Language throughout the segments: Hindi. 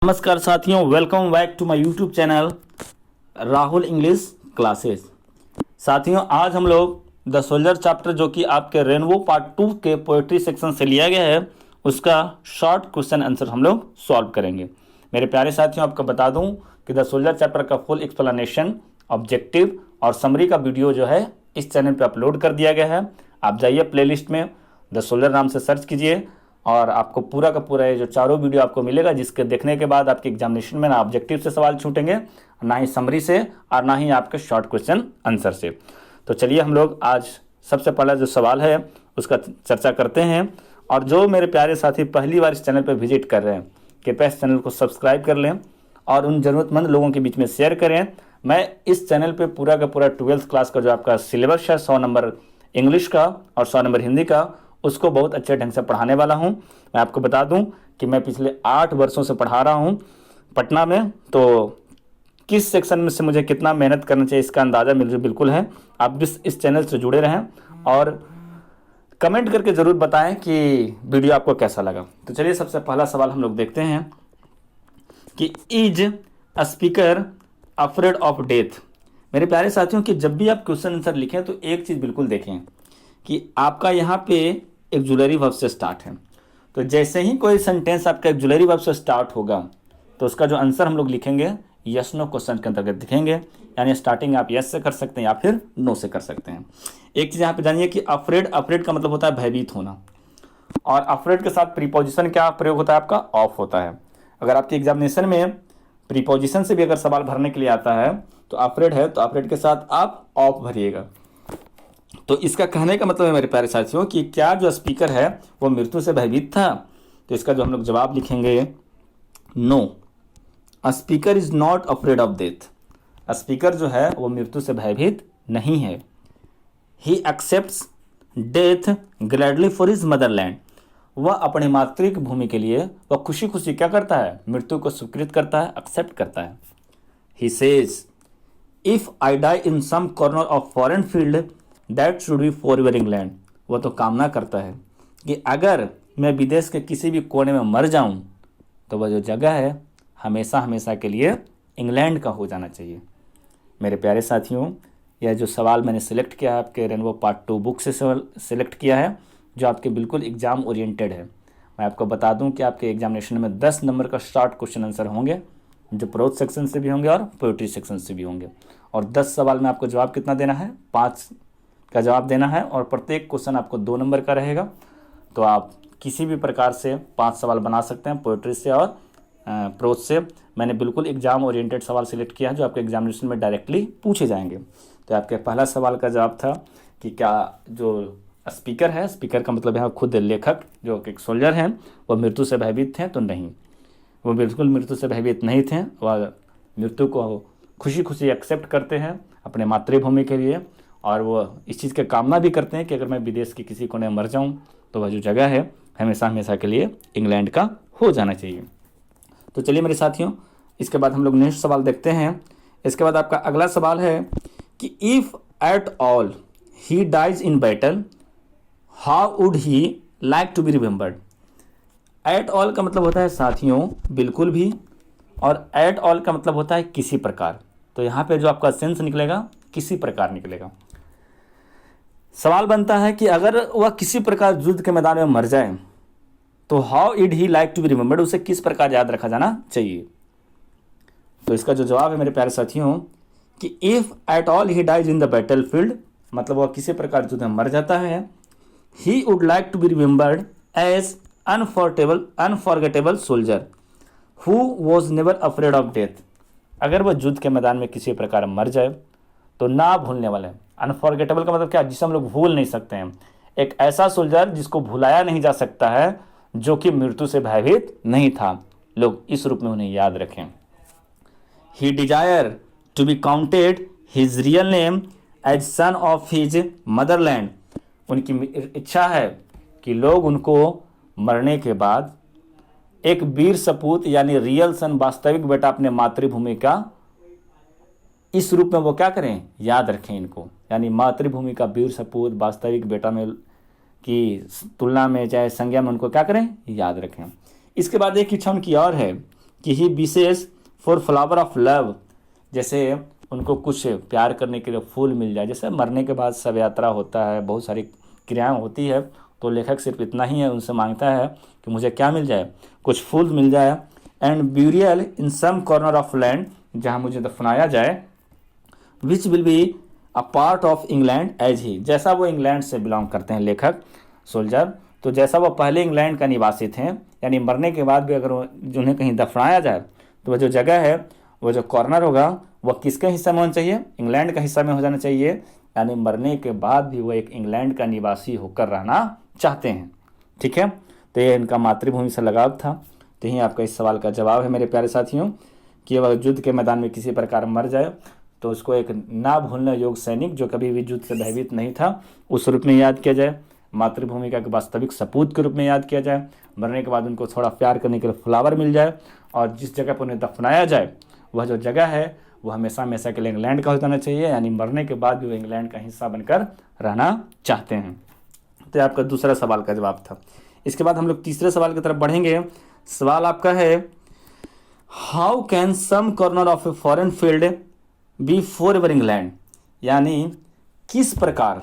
नमस्कार साथियों, welcome back to my YouTube channel Rahul English classes. साथियों, आज हम लोग द सोल्जर चैप्टर जो कि आपके रेनबो पार्ट 2 के पोएट्री सेक्शन से लिया गया है, उसका शॉर्ट क्वेश्चन आंसर हम लोग सॉल्व करेंगे। मेरे प्यारे साथियों, आपको बता दूं कि द सोल्जर चैप्टर का फुल एक्सप्लेनेशन, ऑब्जेक्टिव और समरी का वीडियो जो है इस चैनल पर अपलोड कर दिया गया है। आप जाइए प्लेलिस्ट में द सोल्जर नाम से सर्च कीजिए और आपको पूरा का पूरा ये जो चारों वीडियो आपको मिलेगा, जिसके देखने के बाद आपके एग्जामिनेशन में ना ऑब्जेक्टिव से सवाल छूटेंगे, ना ही समरी से और ना ही आपके शॉर्ट क्वेश्चन आंसर से। तो चलिए हम लोग आज सबसे पहला जो सवाल है उसका चर्चा करते हैं। और जो मेरे प्यारे साथी पहली बार इस चैनल पर विजिट कर रहे हैं, कृपया इस चैनल को सब्सक्राइब कर लें और उन ज़रूरतमंद लोगों के बीच में शेयर करें। मैं इस चैनल पर पूरा का पूरा 12th क्लास का जो आपका सिलेबस है, 100 नंबर इंग्लिश का और 100 नंबर हिंदी का, उसको बहुत अच्छे ढंग से पढ़ाने वाला हूं। मैं आपको बता दूं कि मैं पिछले 8 वर्षों से पढ़ा रहा हूं पटना में, तो किस सेक्शन में से मुझे कितना मेहनत करना चाहिए इसका अंदाज़ा मुझे बिल्कुल है। आप भी इस चैनल से जुड़े रहें और कमेंट करके ज़रूर बताएं कि वीडियो आपको कैसा लगा। तो चलिए सबसे पहला सवाल हम लोग देखते हैं कि is a speaker afraid of death. मेरे प्यारे साथियों, कि जब भी आप क्वेश्चन आंसर लिखें तो एक चीज़ बिल्कुल देखें कि आपका यहाँ पे एक जुलरी वर्ब से स्टार्ट है। तो जैसे ही कोई सेंटेंस आपका एक जुलरी वर्ब से स्टार्ट होगा तो उसका जो आंसर हम लोग लिखेंगे यस नो क्वेश्चन के अंतर्गत लिखेंगे। यानी स्टार्टिंग आप यस से कर सकते हैं या फिर नो से कर सकते हैं। एक चीज़ यहाँ पे जानिए कि अफ्रेड का मतलब होता है भयभीत होना, और अफ्रेड के साथ प्रीपोजिशन क्या प्रयोग होता है आपका? ऑफ होता है। अगर आपके एग्जामिनेशन में प्रीपोजिशन से भी अगर सवाल भरने के लिए आता है तो अफ्रेड है तो अफ्रेड के साथ आप ऑफ भरिएगा। तो इसका कहने का मतलब है मेरे प्यारे साथियों कि क्या जो स्पीकर है वो मृत्यु से भयभीत था? तो इसका जो हम लोग जवाब लिखेंगे, no, a speaker is not afraid of death. Speaker जो है वो मृत्यु से भयभीत नहीं है। He accepts death gladly for his motherland. वह अपने मातृभूमि के लिए वह खुशी खुशी क्या करता है? मृत्यु को स्वीकृत करता है, एक्सेप्ट करता है। He says if I die in some corner of foreign field that should be for your England. वह तो कामना करता है कि अगर मैं विदेश के किसी भी कोने में मर जाऊं तो वह जो जगह है हमेशा हमेशा के लिए इंग्लैंड का हो जाना चाहिए। मेरे प्यारे साथियों, यह जो सवाल मैंने सिलेक्ट किया है आपके रेनबो पार्ट 2 बुक से सिलेक्ट किया है, जो आपके बिल्कुल एग्जाम ओरिएंटेड है। मैं आपको बता दूं कि आपके एग्जामिनेशन में 10 नंबर का शॉर्ट क्वेश्चन आंसर होंगे, जो प्रोज सेक्शन से भी होंगे और पोएट्री सेक्शन से भी होंगे। और 10 सवाल में आपको जवाब कितना देना है? 5 का जवाब देना है, और प्रत्येक क्वेश्चन आपको 2 नंबर का रहेगा। तो आप किसी भी प्रकार से 5 सवाल बना सकते हैं, पोएट्री से और प्रोज से। मैंने बिल्कुल एग्जाम ओरिएंटेड सवाल सिलेक्ट किया है जो आपके एग्जामिनेशन में डायरेक्टली पूछे जाएंगे। तो आपके पहला सवाल का जवाब था कि क्या जो स्पीकर है, स्पीकर का मतलब है खुद लेखक जो एक सोल्जर हैं, वह मृत्यु से भयभीत थे? तो नहीं, वो बिल्कुल मृत्यु से भयभीत नहीं थे। वह मृत्यु को खुशी खुशी एक्सेप्ट करते हैं अपने मातृभूमि के लिए, और वो इस चीज़ की कामना भी करते हैं कि अगर मैं विदेश के किसी कोने में मर जाऊं तो वह जो जगह है हमेशा हमेशा के लिए इंग्लैंड का हो जाना चाहिए। तो चलिए मेरे साथियों, इसके बाद हम लोग नेक्स्ट सवाल देखते हैं। इसके बाद आपका अगला सवाल है कि if at all he dies in battle how would he like to be remembered. At all का मतलब होता है साथियों बिल्कुल भी, और एट ऑल का मतलब होता है किसी प्रकार। तो यहाँ पे जो आपका सेंस निकलेगा किसी प्रकार निकलेगा। सवाल बनता है कि अगर वह किसी प्रकार युद्ध के मैदान में मर जाए तो how I'd he like to be remembered, उसे किस प्रकार याद रखा जाना चाहिए? तो इसका जो जवाब है मेरे प्यारे साथियों कि if at all he dies in the battle field, मतलब वह किसी प्रकार युद्ध में मर जाता है, he would like to be remembered as unforgettable soldier who was never afraid of death. अगर वह युद्ध के मैदान में किसी प्रकार मर जाए तो ना भूलने वाले। अनफॉरगेटेबल का मतलब क्या? जिसे हम लोग भूल नहीं सकते हैं। एक ऐसा सोल्जर जिसको भुलाया नहीं जा सकता है, जो कि मृत्यु से भयभीत नहीं था। लोग इस रूप में उन्हें याद रखें। He desire to be counted his real name as son of his motherland. उनकी इच्छा है कि लोग उनको मरने के बाद एक वीर सपूत यानी रियल सन, वास्तविक बेटा अपने मातृभूमि का, इस रूप में वो क्या करें? याद रखें इनको। यानी मातृभूमि का वीर सपूत, वास्तविक बेटा में की तुलना में चाहे संज्ञा में उनको क्या करें? याद रखें। इसके बाद एक इच्छा उनकी और है कि ही विशेष फॉर फ्लावर ऑफ लव, जैसे उनको कुछ प्यार करने के लिए फूल मिल जाए। जैसे मरने के बाद शव यात्रा होता है, बहुत सारी क्रियाएं होती है, तो लेखक सिर्फ इतना ही है, उनसे मांगता है कि मुझे क्या मिल जाए, कुछ फूल मिल जाए। And burial in some corner of land, जहाँ मुझे दफनाया जाए, which will be a part of England as he, जैसा वो इंग्लैंड से बिलोंग करते हैं लेखक सोल्जर, तो जैसा वो पहले इंग्लैंड का निवासी थे, यानी मरने के बाद भी अगर उन्हें कहीं दफनाया जाए तो वह जो जगह है, वो जो कॉर्नर होगा, वह किसके हिस्से में होना चाहिए, इंग्लैंड का हिस्सा में हो जाना चाहिए। यानी मरने के बाद भी वो एक इंग्लैंड का निवासी होकर रहना चाहते हैं। ठीक है, तो ये इनका मातृभूमि से लगाव था। तो यही आपका इस सवाल का जवाब है मेरे प्यारे साथियों, कि वह युद्ध के मैदान में किसी प्रकार मर जाए तो उसको एक ना भूलने योग्य सैनिक जो कभी भी युद्ध से भयभीत नहीं था, उस रूप में याद किया जाए, मातृभूमि का वास्तविक सपूत के रूप में याद किया जाए। मरने के बाद उनको थोड़ा प्यार करने के लिए फ्लावर मिल जाए, और जिस जगह पर उन्हें दफनाया जाए वह जो जगह है वो हमेशा हमेशा के लिए इंग्लैंड का हो जाना चाहिए, यानी मरने के बाद भी वो इंग्लैंड का हिस्सा बनकर रहना चाहते हैं। तो ये आपका दूसरा सवाल का जवाब था। इसके बाद हम लोग तीसरे सवाल की तरफ बढ़ेंगे। सवाल आपका है, how can some corner of a foreign field be for ever England, यानी किस प्रकार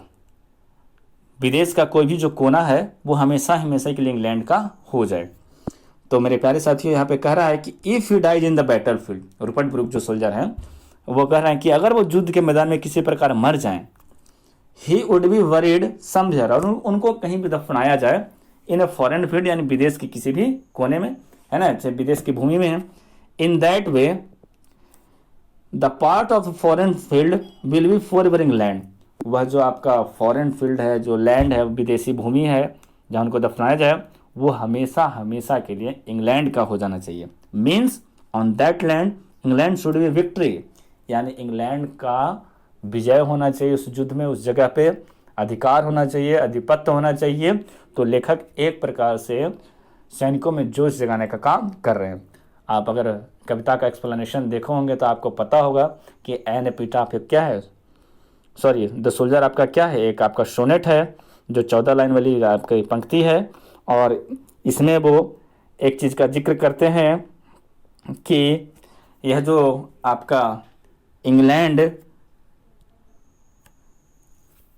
विदेश का कोई भी जो कोना है वो हमेशा हमेशा के लिए इंग्लैंड का हो जाए। तो मेरे प्यारे साथियों, यहाँ पे कह रहा है कि if he dies in the battle field, Rupert Brooke जो सोल्जर हैं वो कह रहे हैं कि अगर वो युद्ध के मैदान में किसी प्रकार मर जाएं, ही वुड बी वरीड समझर, और उनको कहीं भी दफनाया जाए इन अ फॉरेन फील्ड, यानी विदेश के किसी भी कोने में, है ना, चाहे विदेश की भूमि में है। In that way the part of foreign field will be for ever England, वह जो आपका फॉरेन फील्ड है, जो लैंड है, विदेशी भूमि है जहाँ उनको दफनाया जाए, वो हमेशा हमेशा के लिए इंग्लैंड का हो जाना चाहिए। Means on that land England should be victory, यानी इंग्लैंड का विजय होना चाहिए उस युद्ध में, उस जगह पे अधिकार होना चाहिए, अधिपत्य होना चाहिए। तो लेखक एक प्रकार से सैनिकों में जोश जगाने का काम कर रहे हैं। आप अगर कविता का एक्सप्लेनेशन देखो होंगे तो आपको पता होगा कि एन एपिटाफ क्या है, सॉरी द सोल्जर आपका क्या है, एक आपका सोनेट है जो 14 लाइन वाली आपकी पंक्ति है, और इसमें वो एक चीज़ का जिक्र करते हैं कि यह जो आपका इंग्लैंड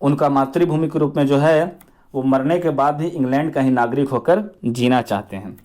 उनका मातृभूमि के रूप में जो है, वो मरने के बाद भी इंग्लैंड का ही नागरिक होकर जीना चाहते हैं।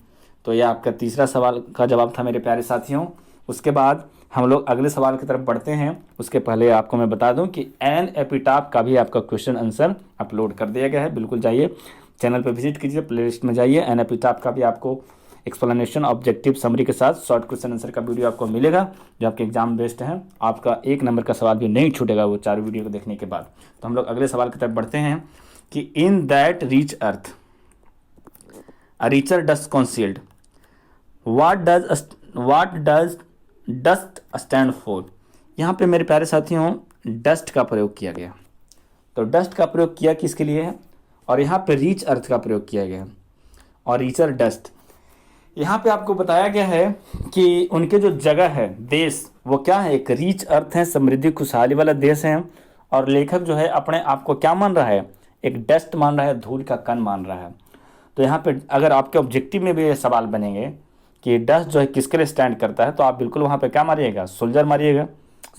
तो यह आपका तीसरा सवाल का जवाब था मेरे प्यारे साथियों। उसके बाद हम लोग अगले सवाल की तरफ बढ़ते हैं। उसके पहले आपको मैं बता दूं कि एन एपिटाफ का भी आपका क्वेश्चन आंसर अपलोड कर दिया गया है। बिल्कुल जाइए, चैनल पर विजिट कीजिए, प्लेलिस्ट में जाइए, एन एपिटाफ का भी आपको एक्सप्लेनेशन ऑब्जेक्टिव समरी के साथ शॉर्ट क्वेश्चन आंसर का वीडियो आपको मिलेगा, जो आपके एग्जाम बेस्ड है। आपका 1 नंबर का सवाल भी नहीं छूटेगा वो 4 वीडियो को देखने के बाद। तो हम लोग अगले सवाल की तरफ बढ़ते हैं कि in that reach earth a richer dust concealed, what does dust stand for. यहाँ पे मेरे प्यारे साथियों डस्ट का प्रयोग किया गया। तो डस्ट का प्रयोग किया किसके लिए है, और यहाँ पे रीच अर्थ का प्रयोग किया गया है, और रीचर डस्ट। यहाँ पे आपको बताया गया है कि उनके जो जगह है, देश, वो क्या है, एक रीच अर्थ है, समृद्धि खुशहाली वाला देश है। और लेखक जो है अपने आप को क्या मान रहा है, एक डस्ट मान रहा है, धूल का कण मान रहा है। तो यहाँ पे अगर आपके ऑब्जेक्टिव में भी ये सवाल बनेंगे कि डस्ट जो है किसके लिए स्टैंड करता है, तो आप बिल्कुल वहाँ पे क्या मारिएगा, सोल्जर मारिएगा।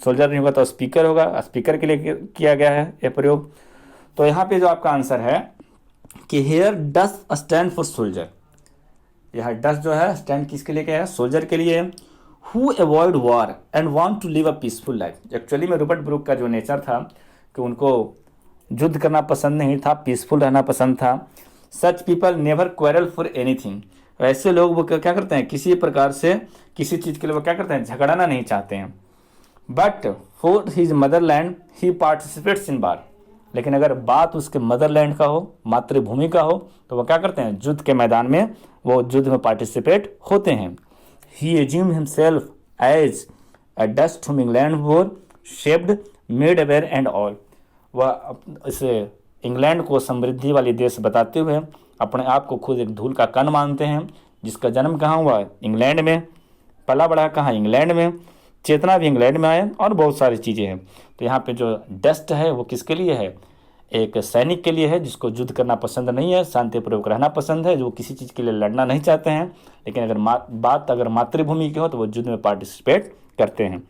सोल्जर नहीं होगा तो स्पीकर होगा, स्पीकर के लिए किया गया है ये प्रयोग। तो यहाँ पे जो आपका आंसर है कि here dust stand for soldier, यह डस्ट जो है स्टैंड किसके लिए क्या है, सोल्जर के लिए। Who avoid war and want to live a peaceful life. Actually में रूपर्ट ब्रूक का जो नेचर था कि उनको युद्ध करना पसंद नहीं था, पीसफुल रहना पसंद था। Such people never quarrel for anything, ऐसे लोग वो क्या करते हैं, किसी प्रकार से किसी चीज़ के लिए वो क्या करते हैं, झगड़ना नहीं चाहते हैं। But for his motherland he participates in war, लेकिन अगर बात उसके मदरलैंड का हो, मातृभूमि का हो, तो वो क्या करते हैं, युद्ध के मैदान में वो युद्ध में पार्टिसिपेट होते हैं। He assume himself as a dust whom England war shaped made aware and all, वह इसे इंग्लैंड को समृद्धि वाली देश बताते हुए अपने आप को खुद एक धूल का कण मानते हैं, जिसका जन्म कहाँ हुआ, इंग्लैंड में, पला बढ़ा कहाँ, इंग्लैंड में, चेतना भी इंग्लैंड में आए, और बहुत सारी चीज़ें हैं। तो यहाँ पे जो डस्ट है वो किसके लिए है, एक सैनिक के लिए है जिसको युद्ध करना पसंद नहीं है, शांतिपूर्वक रहना पसंद है, जो किसी चीज़ के लिए लड़ना नहीं चाहते हैं। लेकिन अगर बात अगर मातृभूमि की हो तो वो युद्ध में पार्टिसिपेट करते हैं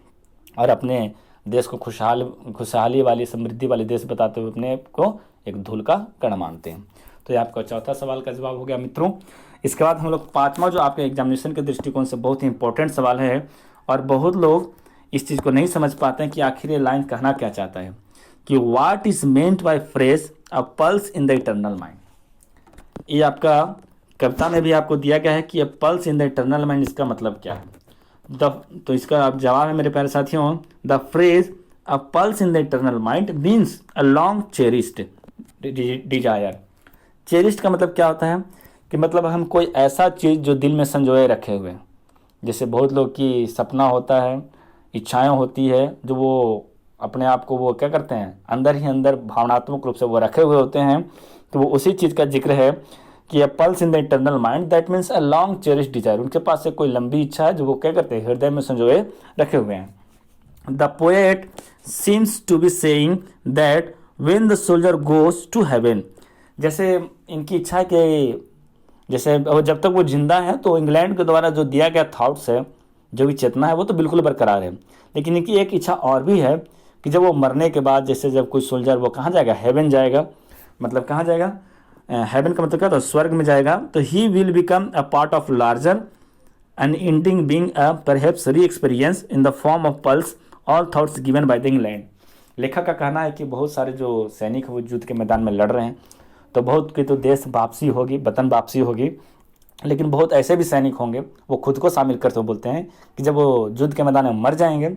और अपने देश को खुशहाली वाली, समृद्धि वाली देश बताते हुए अपने को एक धूल का कण मानते हैं। तो ये आपका चौथा सवाल का जवाब हो गया मित्रों। इसके बाद हम लोग पाँचवा, जो आपके एग्जामिनेशन के दृष्टिकोण से बहुत ही इंपॉर्टेंट सवाल है और बहुत लोग इस चीज़ को नहीं समझ पाते हैं कि आखिर ये लाइन कहना क्या चाहता है, कि what is meant by phrase a pulse in the eternal mind. ये आपका कविता में भी आपको दिया गया है कि a pulse in the eternal mind, इसका मतलब क्या है। तो इसका आप जवाब है मेरे प्यारे साथियों, the phrase a pulse in the eternal mind means a long cherished desire. Cherished का मतलब क्या होता है कि मतलब हम कोई ऐसा चीज़ जो दिल में संजोए रखे हुए, जैसे बहुत लोग की सपना होता है, इच्छाएं होती है, जो वो अपने आप को वो क्या करते हैं अंदर ही अंदर भावनात्मक रूप से वो रखे हुए होते हैं। तो वो उसी चीज़ का जिक्र है कि a pulse in the internal mind that means a long cherish desire. उनके पास से कोई लंबी इच्छा है जो वो क्या करते हैं हृदय में संजोए रखे हुए हैं। The poet seems to be saying that when the soldier goes to heaven, जैसे इनकी इच्छा है कि जैसे जब तक वो जिंदा है तो इंग्लैंड के द्वारा जो दिया गया थॉट्स है, जो भी चेतना है, वो तो बिल्कुल बरकरार है। लेकिन इनकी एक इच्छा और भी है कि जब वो मरने के बाद, जैसे जब कोई सोल्जर वो कहाँ जाएगा, हेवन जाएगा, मतलब कहाँ जाएगा, हेवन का मतलब क्या होता है, स्वर्ग में जाएगा, तो he will become a part of larger and ending being a perhaps re experience in the form of pulse all thoughts given by the England. लेखक का कहना है कि बहुत सारे जो सैनिक वो युद्ध के मैदान में लड़ रहे हैं, तो बहुत की तो देश वापसी होगी, वतन वापसी होगी, लेकिन बहुत ऐसे भी सैनिक होंगे, वो खुद को शामिल करते हुए बोलते हैं कि जब वो युद्ध के मैदान में मर जाएंगे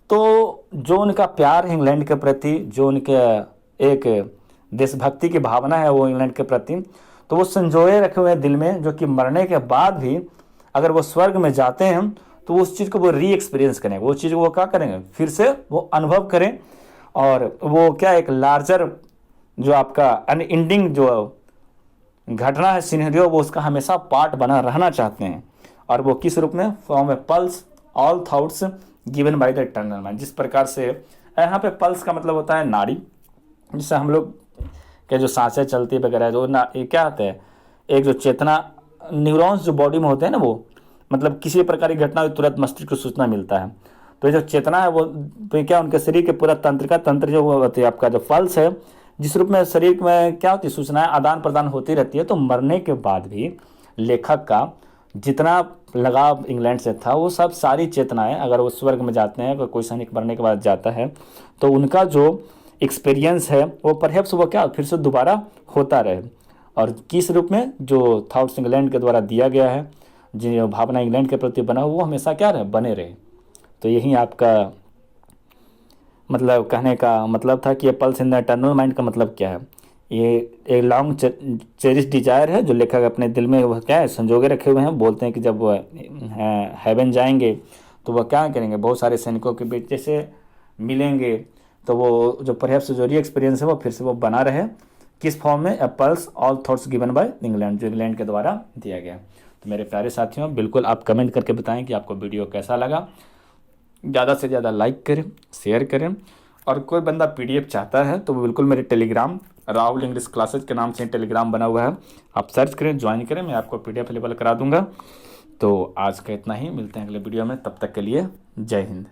तो जो उनका प्यार है इंग्लैंड के प्रति, जो उनके एक देशभक्ति की भावना है वो इंग्लैंड के प्रति, तो वो संजोए रखे हुए हैं दिल में, जो कि मरने के बाद भी अगर वो स्वर्ग में जाते हैं तो उस चीज़ को वो री एक्सपीरियंस करेंगे, वो चीज़ वो क्या करेंगे, फिर से वो अनुभव करें। और वो क्या एक लार्जर जो आपका अनएंडिंग जो घटना है, सिनेरियो, वो उसका हमेशा पार्ट बना रहना चाहते हैं। और वो किस रूप में, फॉर्म है pulse all thoughts given by the eternal mind. जिस प्रकार से यहाँ पे पल्स का मतलब होता है नाड़ी, जिससे हम लोग के जो सांसें चलती वगैरह, जो ना ये क्या होता है, एक जो चेतना न्यूरॉन्स जो बॉडी में होते हैं ना, वो मतलब किसी प्रकार की घटना तुरंत मस्तिष्क को सूचना मिलता है। तो ये जो चेतना है वो तो क्या उनके शरीर के पूरा तंत्र जो होती है, आपका जो पल्स है, जिस रूप में शरीर में क्या होती है, सूचनाएं आदान प्रदान होती रहती है। तो मरने के बाद भी लेखक का जितना लगाव इंग्लैंड से था, वो सब सारी चेतनाएं, अगर वो स्वर्ग में जाते हैं, अगर कोई सैनिक मरने के बाद जाता है, तो उनका जो एक्सपीरियंस है वो परहैप्स वो क्या फिर से दोबारा होता रहे। और किस रूप में, जो थॉट्स इंग्लैंड के द्वारा दिया गया है, जो भावना इंग्लैंड के प्रति बना वो हमेशा क्या रहे, बने रहे। तो यही आपका मतलब कहने का मतलब था कि ये pulse in the eternal mind का मतलब क्या है। ये एक लॉन्ग चेरिश डिजायर है जो लेखक अपने दिल में वह क्या है संजोगे रखे हुए हैं। बोलते हैं कि जब वह हेवन जाएंगे तो वह क्या करेंगे, बहुत सारे सैनिकों के बीच जैसे मिलेंगे, तो वो जो परहैप्स जो री एक्सपीरियंस है वो फिर से वो बना रहे। किस फॉर्म में, a pulse all thoughts given by England, जो इंग्लैंड के द्वारा दिया गया। तो मेरे प्यारे साथियों, बिल्कुल आप कमेंट करके बताएं कि आपको वीडियो कैसा लगा। ज़्यादा से ज़्यादा लाइक करें, शेयर करें, और कोई बंदा पीडीएफ चाहता है तो बिल्कुल मेरे टेलीग्राम राहुल इंग्लिश क्लासेज के नाम से टेलीग्राम बना हुआ है, आप सर्च करें, ज्वाइन करें, मैं आपको पीडीएफ अवेलेबल करा दूंगा। तो आज का इतना ही, मिलते हैं अगले वीडियो में, तब तक के लिए जय हिंद।